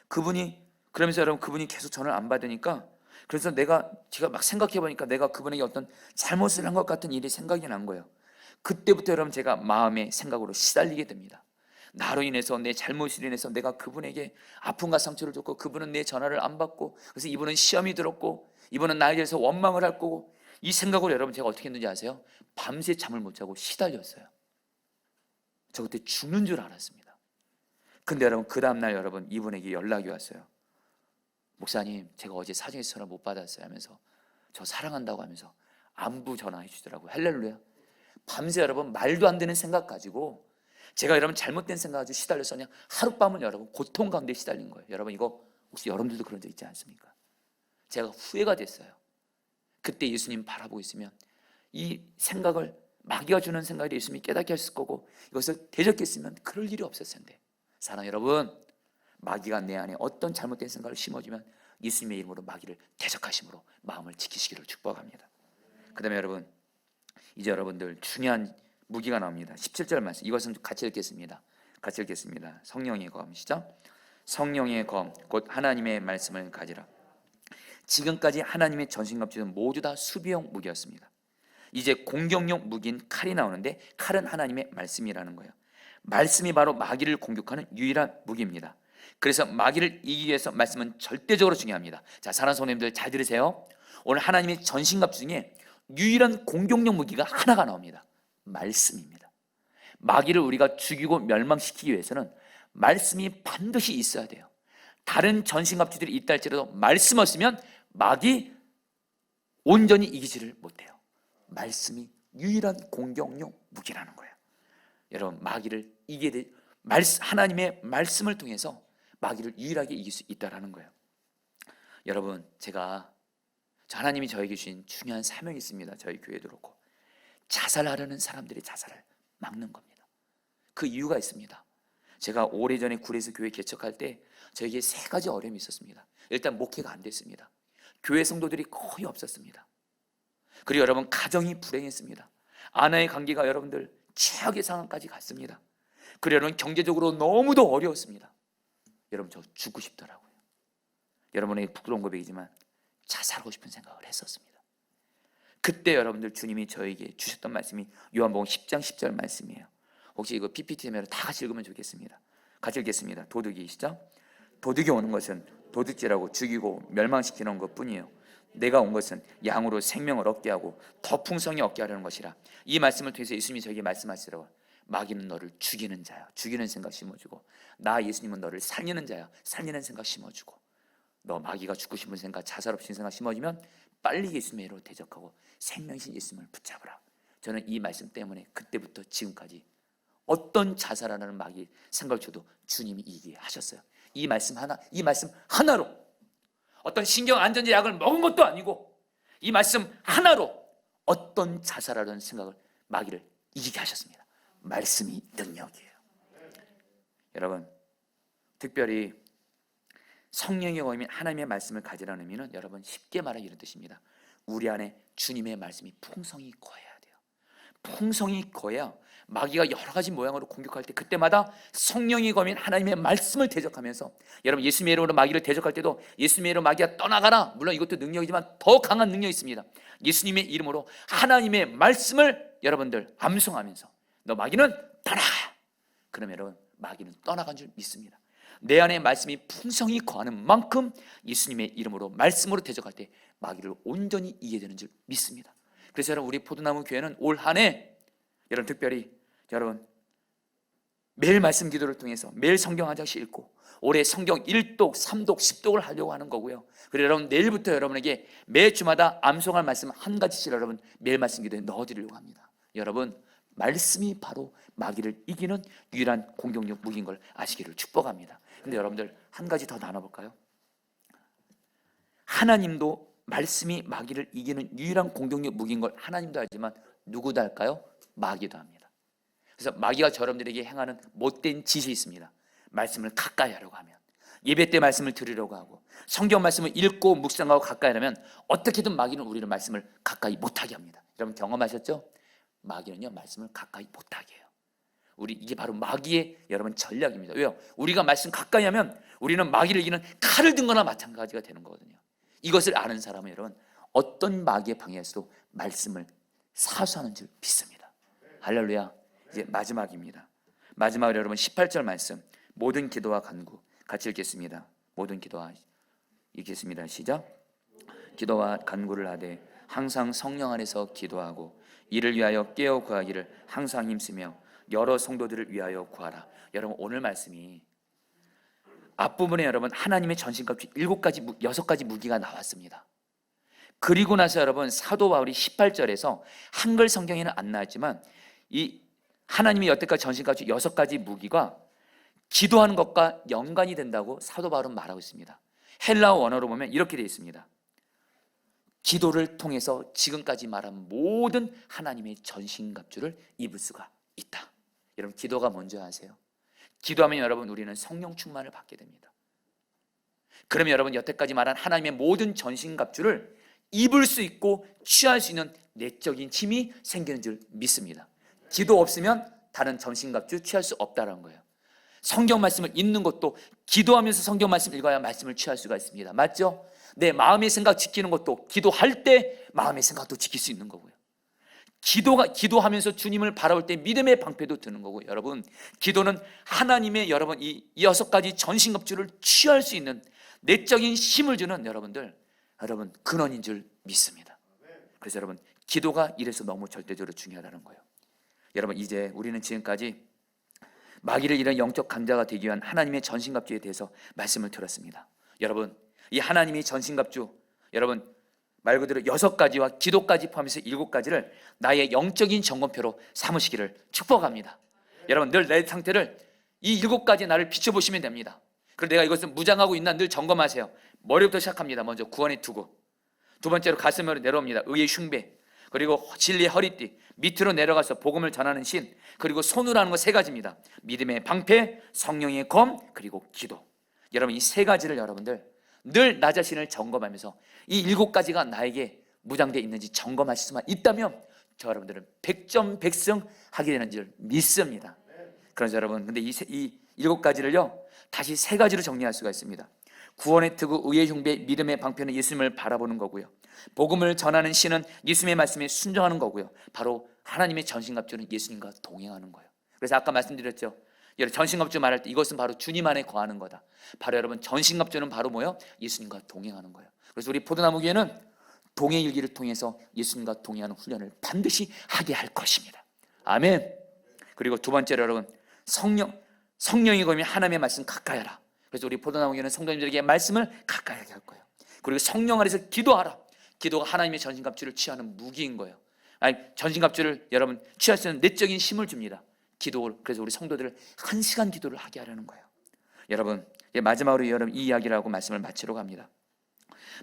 그러면서 여러분 그분이 계속 전화를 안 받으니까 그래서 제가 막 생각해 보니까 내가 그분에게 어떤 잘못을 한 것 같은 일이 생각이 난 거예요. 그때부터 여러분 제가 마음의 생각으로 시달리게 됩니다. 나로 인해서 내 잘못으로 인해서 내가 그분에게 아픔과 상처를 줬고 그분은 내 전화를 안 받고 그래서 이분은 시험이 들었고 이분은 나에 대해서 원망을 할 거고 이 생각으로 여러분 제가 어떻게 했는지 아세요? 밤새 잠을 못 자고 시달렸어요. 저 그때 죽는 줄 알았습니다. 근데 여러분 그 다음날 여러분 이분에게 연락이 왔어요. 목사님 제가 어제 사정에서 전화 못 받았어요 하면서 저 사랑한다고 하면서 안부 전화해 주더라고요. 할렐루야. 밤새 여러분 말도 안 되는 생각 가지고 제가 여러분 잘못된 생각 가지고 시달려서 그냥 하룻밤을 여러분 고통 가운데 시달린 거예요. 여러분 이거 혹시 여러분들도 그런 적 있지 않습니까? 제가 후회가 됐어요. 그때 예수님 바라보고 있으면 이 생각을 마귀가 주는 생각을 예수님이 깨닫게 하셨을 거고 이것을 대적했으면 그럴 일이 없었을 텐데 사랑 여러분 마귀가 내 안에 어떤 잘못된 생각을 심어주면 예수님의 이름으로 마귀를 대적하심으로 마음을 지키시기를 축복합니다. 그 다음에 여러분 이제 여러분들 중요한 무기가 나옵니다. 17절 말씀 이것은 같이 읽겠습니다. 성령의 검 시작. 성령의 검 곧 하나님의 말씀을 가지라. 지금까지 하나님의 전신갑주는 모두 다 수비용 무기였습니다. 이제 공격용 무기인 칼이 나오는데 칼은 하나님의 말씀이라는 거예요. 말씀이 바로 마귀를 공격하는 유일한 무기입니다. 그래서 마귀를 이기기 위해서 말씀은 절대적으로 중요합니다. 자, 사랑하는 성도님들 잘 들으세요. 오늘 하나님의 전신갑주 중에 유일한 공격용 무기가 하나가 나옵니다. 말씀입니다. 마귀를 우리가 죽이고 멸망시키기 위해서는 말씀이 반드시 있어야 돼요. 다른 전신갑주들이 있다 할지라도 말씀 없으면 마귀 온전히 이기지를 못해요. 말씀이 유일한 공격용 무기라는 거예요. 여러분, 마귀를 이기게 돼, 하나님의 말씀을 통해서 마귀를 유일하게 이길 수 있다라는 거예요. 여러분, 하나님이 저에게 주신 중요한 사명이 있습니다. 저희 교회도 그렇고, 자살하려는 사람들의 자살을 막는 겁니다. 그 이유가 있습니다. 제가 오래전에 구례에서 교회 개척할 때 저에게 3가지 어려움이 있었습니다. 일단 목회가 안 됐습니다. 교회 성도들이 거의 없었습니다. 그리고 여러분, 가정이 불행했습니다. 아내의 관계가 여러분들 최악의 상황까지 갔습니다. 그리고 여러분, 경제적으로 너무도 어려웠습니다. 여러분, 저 죽고 싶더라고요. 여러분에게 부끄러운 고백이지만 자살하고 싶은 생각을 했었습니다. 그때 여러분들 주님이 저에게 주셨던 말씀이 요한복음 10장 10절 말씀이에요. 혹시 이거 PPT면 다 같이 읽으면 좋겠습니다. 같이 읽겠습니다. 도둑이 시작. 도둑이 오는 것은 도둑질하고 죽이고 멸망시키는 것뿐이에요. 내가 온 것은 양으로 생명을 얻게 하고 더 풍성히 얻게 하려는 것이라. 이 말씀을 통해서 예수님이 저에게 말씀하시더라고요. 마귀는 너를 죽이는 자야. 죽이는 생각 심어주고, 나 예수님은 너를 살리는 자야. 살리는 생각 심어주고, 너 마귀가 죽고 싶은 생각, 자살 없이 생각 심어주면 빨리 예수님의 이름으로 대적하고 생명이신 예수님을 붙잡으라. 저는 이 말씀 때문에 그때부터 지금까지 어떤 자살하는 마귀 생각을 줘도 주님이 이기게 하셨어요. 이 말씀 하나로, 어떤 신경 안전제 약을 먹은 것도 아니고 이 말씀 하나로 어떤 자살하려는 생각을, 마귀를 이기게 하셨습니다. 말씀이 능력이에요. 여러분, 특별히 성령의 거임인 하나님의 말씀을 가지라는 의미는, 여러분, 쉽게 말하면 이런 뜻입니다. 우리 안에 주님의 말씀이 풍성히 거해야 돼요. 풍성히 거해야 마귀가 여러 가지 모양으로 공격할 때 그때마다 성령이 거민 하나님의 말씀을 대적하면서, 여러분, 예수님의 이름으로 마귀를 대적할 때도 예수님의 이름으로 마귀가 떠나가라, 물론 이것도 능력이지만 더 강한 능력이 있습니다. 예수님의 이름으로 하나님의 말씀을 여러분들 암송하면서 너 마귀는 떠나가. 그러면 여러분, 마귀는 떠나간 줄 믿습니다. 내 안에 말씀이 풍성히 거하는 만큼 예수님의 이름으로 말씀으로 대적할 때 마귀를 온전히 이기게 되는 줄 믿습니다. 그래서 여러분, 우리 포도나무 교회는 올 한 해 여러분 특별히 여러분 매일 말씀 기도를 통해서 매일 성경 한 장씩 읽고 올해 성경 1독, 3독, 10독을 하려고 하는 거고요. 그리고 여러분, 내일부터 여러분에게 매 주마다 암송할 말씀 한 가지씩 여러분 매일 말씀 기도에 넣어드리려고 합니다. 여러분, 말씀이 바로 마귀를 이기는 유일한 공격력 무기인 걸 아시기를 축복합니다. 근데 여러분들, 한 가지 더 나눠볼까요? 하나님도 말씀이 마귀를 이기는 유일한 공격력 무기인 걸 하나님도 알지만 누구도 할까요? 마귀도 합니다. 그래서 마귀가 여러분들에게 행하는 못된 짓이 있습니다. 말씀을 가까이 하려고 하면, 예배 때 말씀을 들으려고 하고, 성경 말씀을 읽고 묵상하고 가까이 하려면 어떻게든 마귀는 우리를 말씀을 가까이 못하게 합니다. 여러분 경험하셨죠? 마귀는요, 말씀을 가까이 못하게 해요. 이게 바로 마귀의 여러분 전략입니다. 왜요? 우리가 말씀 가까이 하면 우리는 마귀를 이기는 칼을 든 거나 마찬가지가 되는 거거든요. 이것을 아는 사람은 여러분 어떤 마귀의 방해에서도 말씀을 사수하는 줄 믿습니다. 할렐루야. 이제 마지막입니다. 마지막으로 여러분 18절 말씀, 모든 기도와 간구 같이 읽겠습니다. 모든 기도와 읽겠습니다. 시작. 기도와 간구를 하되 항상 성령 안에서 기도하고 이를 위하여 깨어 구하기를 항상 힘쓰며 여러 성도들을 위하여 구하라. 여러분, 오늘 말씀이 앞부분에 여러분 하나님의 전신갑주 6가지 무기가 나왔습니다. 그리고 나서 여러분 사도 바울이 18절에서 한글 성경에는 안 나왔지만 이 하나님이 여태까지 전신갑주 6가지 무기가 기도하는 것과 연관이 된다고 사도 바울은 말하고 있습니다. 헬라어 원어로 보면 이렇게 되어 있습니다. 기도를 통해서 지금까지 말한 모든 하나님의 전신갑주를 입을 수가 있다. 여러분, 기도가 뭔지 아세요? 기도하면 여러분 우리는 성령 충만을 받게 됩니다. 그러면 여러분 여태까지 말한 하나님의 모든 전신갑주를 입을 수 있고 취할 수 있는 내적인 힘이 생기는 줄 믿습니다. 기도 없으면 다른 전신갑주 취할 수 없다는 거예요. 성경 말씀을 읽는 것도 기도하면서 성경 말씀 읽어야 말씀을 취할 수가 있습니다. 맞죠? 내 마음의 생각 지키는 것도 기도할 때 마음의 생각도 지킬 수 있는 거고요. 기도하면서 주님을 바라볼 때 믿음의 방패도 드는 거고, 여러분 기도는 하나님의 여러분 이 6가지 전신갑주를 취할 수 있는 내적인 힘을 주는 여러분 근원인 줄 믿습니다. 그래서 여러분 기도가 이래서 너무 절대적으로 중요하다는 거예요. 여러분, 이제 우리는 지금까지 마귀를 이런 영적 강자가 되기 위한 하나님의 전신갑주에 대해서 말씀을 들었습니다. 여러분, 이 하나님의 전신갑주, 여러분 말 그대로 6가지와 기도까지 포함해서 7가지를 나의 영적인 점검표로 삼으시기를 축복합니다. 여러분, 늘 내 상태를 이 7가지 나를 비춰보시면 됩니다. 그리고 내가 이것을 무장하고 있나 늘 점검하세요. 머리부터 시작합니다. 먼저 구원의 투구, 두 번째로 가슴으로 내려옵니다. 의의 흉배, 그리고 진리의 허리띠, 밑으로 내려가서 복음을 전하는 신, 그리고 손으로 하는 거 3가지입니다. 믿음의 방패, 성령의 검, 그리고 기도. 여러분, 이 3가지를 여러분들 늘 나 자신을 점검하면서 이 7가지가 나에게 무장되어 있는지 점검하실 수만 있다면 저 여러분들은 100점 100승 하게 되는 줄 믿습니다. 그래서 여러분, 근데 이 7가지를요 다시 3가지로 정리할 수가 있습니다. 구원의 투구, 의의 흉배, 믿음의 방패는 예수님을 바라보는 거고요. 복음을 전하는 신은 예수님의 말씀에 순종하는 거고요. 바로 하나님의 전신갑주는 예수님과 동행하는 거예요. 그래서 아까 말씀드렸죠. 여러분, 전신갑주 말할 때 이것은 바로 주님 안에 거하는 거다. 바로 여러분, 전신갑주는 바로 뭐예요? 예수님과 동행하는 거예요. 그래서 우리 포도나무 교회는 동행일기를 통해서 예수님과 동행하는 훈련을 반드시 하게 할 것입니다. 아멘. 그리고 두 번째로 여러분, 성령이 거면 하나님의 말씀 가까이 하라. 그래서 우리 포도나무 교회는 성도님들에게 말씀을 가까이 하게 할 거예요. 그리고 성령 안에서 기도하라. 기도가 하나님의 전신갑주를 취하는 무기인 거예요. 아니, 전신갑주를 여러분 취할 수 있는 내적인 힘을 줍니다. 기도를. 그래서 우리 성도들을 1시간 기도를 하게 하려는 거예요. 여러분, 마지막으로 여러분 이 이야기를 하고 말씀을 마치러 갑니다.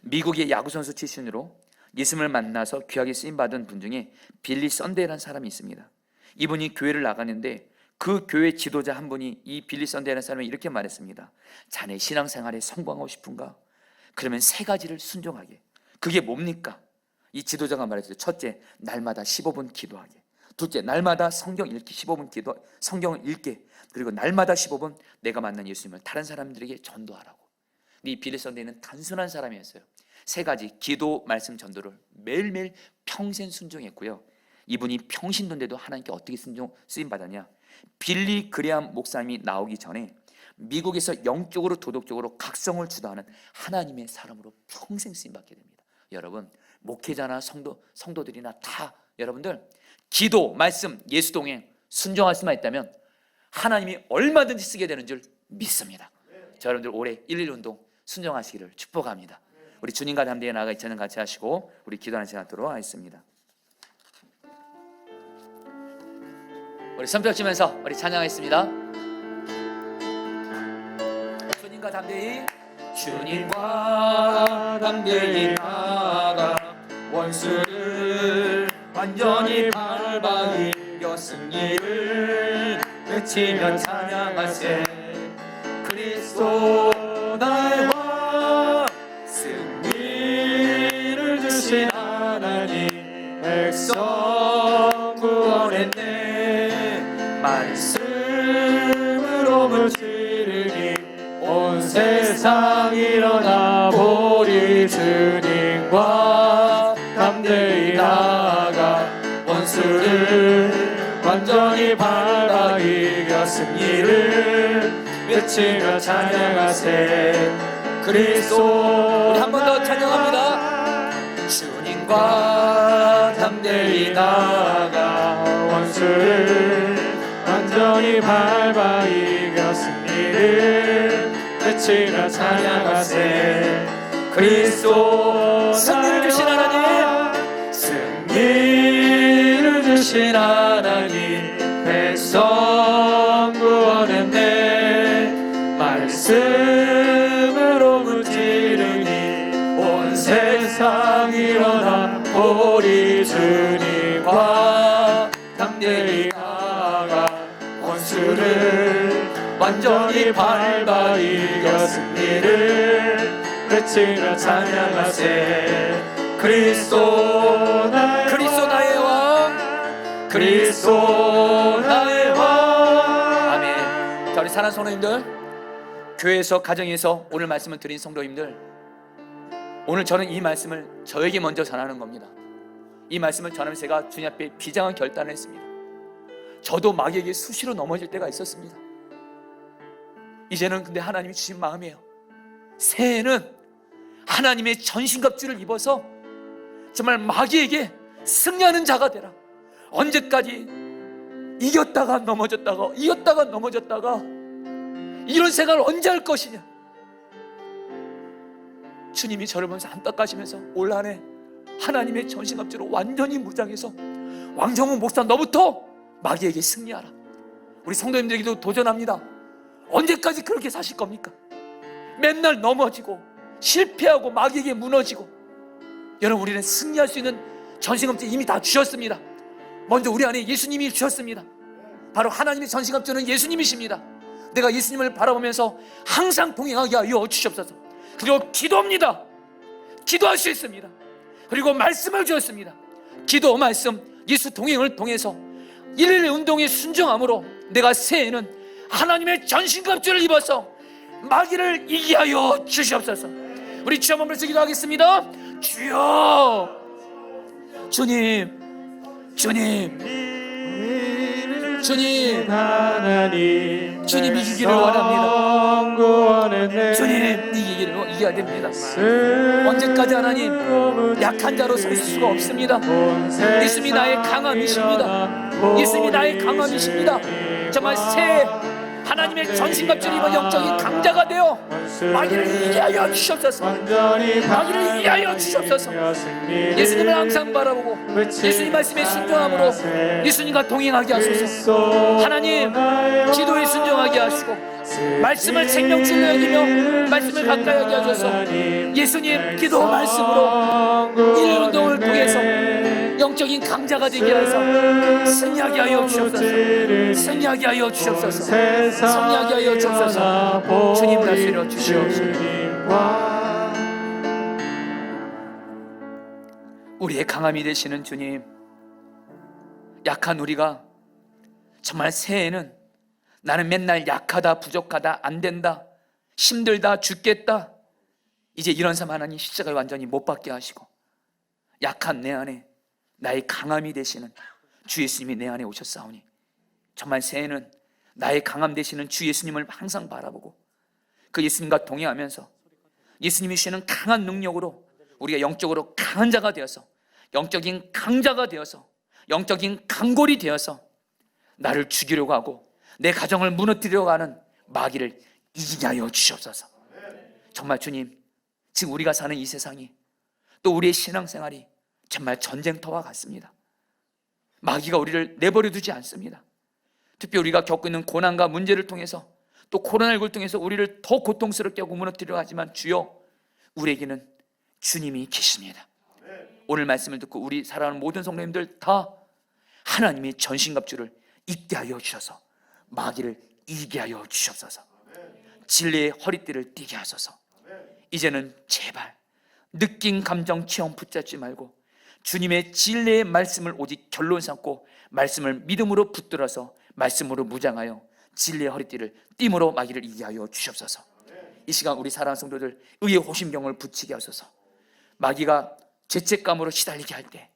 미국의 야구선수 출신으로 예수님을 만나서 귀하게 쓰임받은 분 중에 빌리 썬데이라는 사람이 있습니다. 이분이 교회를 나가는데 그 교회 지도자 한 분이 이 빌리 썬데이라는 사람이 이렇게 말했습니다. 자네 신앙생활에 성공하고 싶은가? 그러면 3가지를 순종하게. 그게 뭡니까? 이 지도자가 말했어요. 첫째, 날마다 15분 기도하게. 둘째, 날마다 성경 읽기 15분 기도, 성경을 읽게. 그리고 날마다 15분 내가 만난 예수님을 다른 사람들에게 전도하라고. 이 빌리 썬데이는 단순한 사람이었어요. 3가지 기도, 말씀, 전도를 매일매일 평생 순종했고요. 이분이 평신도인데도 하나님께 어떻게 쓰임 받았냐? 빌리 그레함 목사님이 나오기 전에 미국에서 영적으로 도덕적으로 각성을 주도하는 하나님의 사람으로 평생 쓰임 받게 됩니다. 여러분, 목회자나 성도들이나 다 여러분들 기도, 말씀, 예수 동행 순종할 수만 있다면 하나님이 얼마든지 쓰게 되는 줄 믿습니다. 자, 여러분들 올해 1.1 운동 순종하시기를 축복합니다. 우리 주님과 함께 나아가 2차는 같이 하시고 우리 기도하는 시간 갖도록 하겠습니다. 우리 손뼉 치면서 우리 찬양하겠습니다. 주님과 담대히, 주님과 담대히 나아가 원수를 완전히 밟아 이겨 승리를 외치며 찬양하세. 그리스도 나의 왕, 승리를 주신 하나님, 백성 구원했네. 말씀으로 물지르니 온 세상 일어나 보리. 주님과 담대히 나아가 원수를 완전히 밟아 이겨 승리를 외치며 찬양하세. 그리스도. 우리 한 번 더 찬양합니다. 주님과 담대히 나아가 원수를 완전히 밟아 이겨 승리를 외치며 찬양하세. 그리스도. 승리를 주신 하나님, 승리를 주신 하나님, 백성 구원했네. 말씀으로 물지르니 온 세상 일어나 보리. 주님과 담대히 나아가 원수를 완전히 밟아 이겨 승리를 외치며 찬양하세. 그리스도 나의 왕, 그리스도 나의 왕. 아멘. 자, 우리 사랑하는 성도님들, 교회에서 가정에서 오늘 말씀을 드린 성도님들, 오늘 저는 이 말씀을 저에게 먼저 전하는 겁니다. 이 말씀을 전하면서 제가 주님 앞에 비장한 결단을 했습니다. 저도 마귀에게 수시로 넘어질 때가 있었습니다. 이제는 근데 하나님이 주신 마음이에요. 새해에는 하나님의 전신갑주를 입어서 정말 마귀에게 승리하는 자가 되라. 언제까지 이겼다가 넘어졌다가 이겼다가 넘어졌다가 이런 생각을 언제 할 것이냐. 주님이 저를 보면서 안타까시면서 올 한해 하나님의 전신갑주로 완전히 무장해서 왕정훈 목사 너부터 마귀에게 승리하라. 우리 성도님들에게도 도전합니다. 언제까지 그렇게 사실 겁니까? 맨날 넘어지고 실패하고 마귀에게 무너지고. 여러분, 우리는 승리할 수 있는 전신갑주 이미 다 주셨습니다. 먼저 우리 안에 예수님이 주셨습니다. 바로 하나님의 전신갑주는 예수님이십니다. 내가 예수님을 바라보면서 항상 동행하게 하여 주시옵소서. 그리고 기도합니다. 기도할 수 있습니다. 그리고 말씀을 주었습니다. 기도, 말씀, 예수 동행을 통해서 일일의 운동에 순종함으로 내가 새해에는 하나님의 전신갑주를 입어서 마귀를 이기게 하여 주시옵소서. 우리 주여 한번 불러서 기도하겠습니다. 주여, 주님, 주님, 주님, 하나님, 주님 이기기를 원합니다. 주님 이기기를 이겨야 됩니다. 언제까지 하나님 약한 자로 서 있을 수가 없습니다. 예수님이 나의 강함이십니다. 예수님이 나의 강함이십니다. 정말 새 하나님의 전신갑주를 입은 영적인 강자가 되어 마귀를 이기게 하여 주시옵소서. 마귀를 이기게 하여 주시옵소서. 예수님을 항상 바라보고 예수님 말씀에 순종함으로 예수님과 동행하게 하소서. 하나님, 기도에 순종하게 하시고 말씀을 생명줄로 여기며 말씀을 가까이 하게 하소서. 예수님 기도 말씀으로 일 운동을 통해서 영적인 강자가 되게 하여서 승리하게 하여 주옵소서. 승리하게 하여 주옵소서. 승리하게 하여 주옵소서. 주님 다스려 주시옵소서. 우리의 강함이 되시는 주님, 약한 우리가 정말 새해에는 나는 맨날 약하다, 부족하다, 안 된다, 힘들다, 죽겠다, 이제 이런 삶 하나님 십자가에 완전히 못 박게 하시고 약한 내 안에 나의 강함이 되시는 주 예수님이 내 안에 오셨사오니 정말 새해는 나의 강함 되시는 주 예수님을 항상 바라보고 그 예수님과 동행하면서 예수님이 주시는 강한 능력으로 우리가 영적으로 강한 자가 되어서 영적인 강자가 되어서 영적인 강골이 되어서 나를 죽이려고 하고 내 가정을 무너뜨리려고 하는 마귀를 이기게 하여 주시옵소서. 정말 주님, 지금 우리가 사는 이 세상이 또 우리의 신앙생활이 정말 전쟁터와 같습니다. 마귀가 우리를 내버려 두지 않습니다. 특히 우리가 겪고 있는 고난과 문제를 통해서 또 코로나19를 통해서 우리를 더 고통스럽게 하고 무너뜨리려 하지만 주여, 우리에게는 주님이 계십니다. 오늘 말씀을 듣고 우리 사랑하는 모든 성도님들 다 하나님의 전신갑주를 입게 하여 주셔서 마귀를 이기게 하여 주시옵소서. 진리의 허리띠를 띠게 하소서. 이제는 제발 느낀 감정 체험 붙잡지 말고 주님의 진리의 말씀을 오직 결론 삼고 말씀을 믿음으로 붙들어서 말씀으로 무장하여 진리의 허리띠를 띠므로 마귀를 이기게 하여 주시옵소서. 이 시간 우리 사랑하는 성도들 의의 호심경을 붙이게 하소서. 마귀가 죄책감으로 시달리게 할 때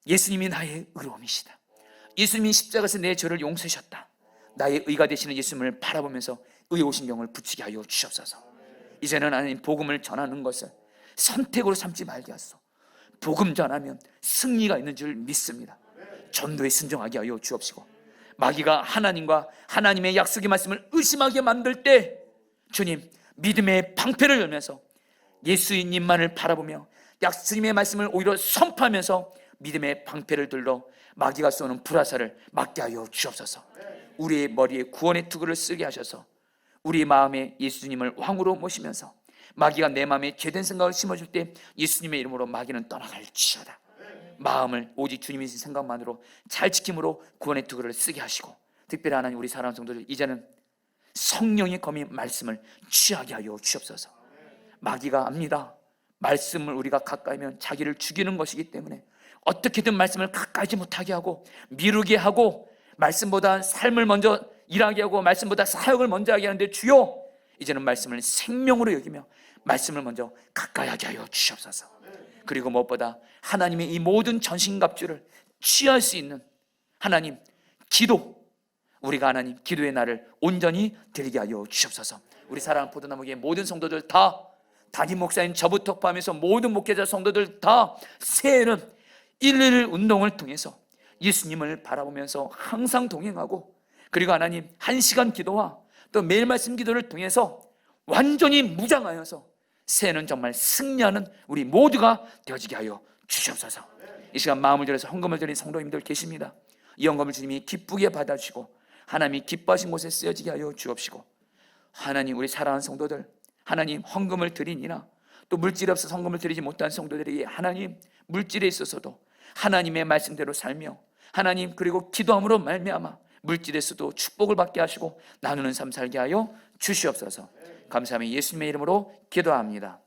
예수님이 나의 의로움이시다, 예수님이 십자가에서 내 죄를 용서하셨다, 나의 의가 되시는 예수님을 바라보면서 의의 호심경을 붙이게 하여 주시옵소서. 이제는 하나님 복음을 전하는 것을 선택으로 삼지 말게 하소서. 복음 전하면 승리가 있는 줄 믿습니다. 전도에 순종하게 하여 주옵시고 마귀가 하나님과 하나님의 약속의 말씀을 의심하게 만들 때 주님 믿음의 방패를 열면서 예수님만을 바라보며 약속의 말씀을 오히려 선포하면서 믿음의 방패를 들러 마귀가 쏘는 불화살을 막게 하여 주옵소서. 우리의 머리에 구원의 투구를 쓰게 하셔서 우리 마음에 예수님을 왕으로 모시면서 마귀가 내 마음에 죄된 생각을 심어줄 때 예수님의 이름으로 마귀는 떠나갈지어다. 마음을 오직 주님의 생각만으로 잘 지킴으로 구원의 투구를 쓰게 하시고 특별히 하나님 우리 사랑하는 성도들 이제는 성령의 검이 말씀을 취하게 하여 주옵소서. 마귀가 압니다. 말씀을 우리가 가까이면 자기를 죽이는 것이기 때문에 어떻게든 말씀을 가까이지 못하게 하고 미루게 하고 말씀보다 삶을 먼저 일하게 하고 말씀보다 사역을 먼저 하게 하는데 주여 이제는 말씀을 생명으로 여기며 말씀을 먼저 가까이 하게 하여 주시옵소서. 그리고 무엇보다 하나님의 이 모든 전신갑주를 취할 수 있는 하나님 기도, 우리가 하나님 기도의 날을 온전히 드리게 하여 주시옵소서. 우리 사랑하는 포도나무교회 모든 성도들 다 담임 목사님 저부터 포함해서 모든 목회자 성도들 다 새해에는 111 운동을 통해서 예수님을 바라보면서 항상 동행하고, 그리고 하나님 1시간 기도와 또 매일 말씀 기도를 통해서 완전히 무장하여서 새해는 정말 승리하는 우리 모두가 되어지게 하여 주시옵소서. 이 시간 마음을 들여서 헌금을 드린 성도님들 계십니다. 이 헌금을 주님이 기쁘게 받아주시고 하나님이 기뻐하신 곳에 쓰여지게 하여 주옵시고, 하나님 우리 사랑하는 성도들, 하나님 헌금을 드리니나 또 물질이 없어서 헌금을 드리지 못한 성도들에게 하나님 물질에 있어서도 하나님의 말씀대로 살며, 하나님 그리고 기도함으로 말미암아 물질에서도 축복을 받게 하시고 나누는 삶 살게 하여 주시옵소서. 감사하며 예수님의 이름으로 기도합니다.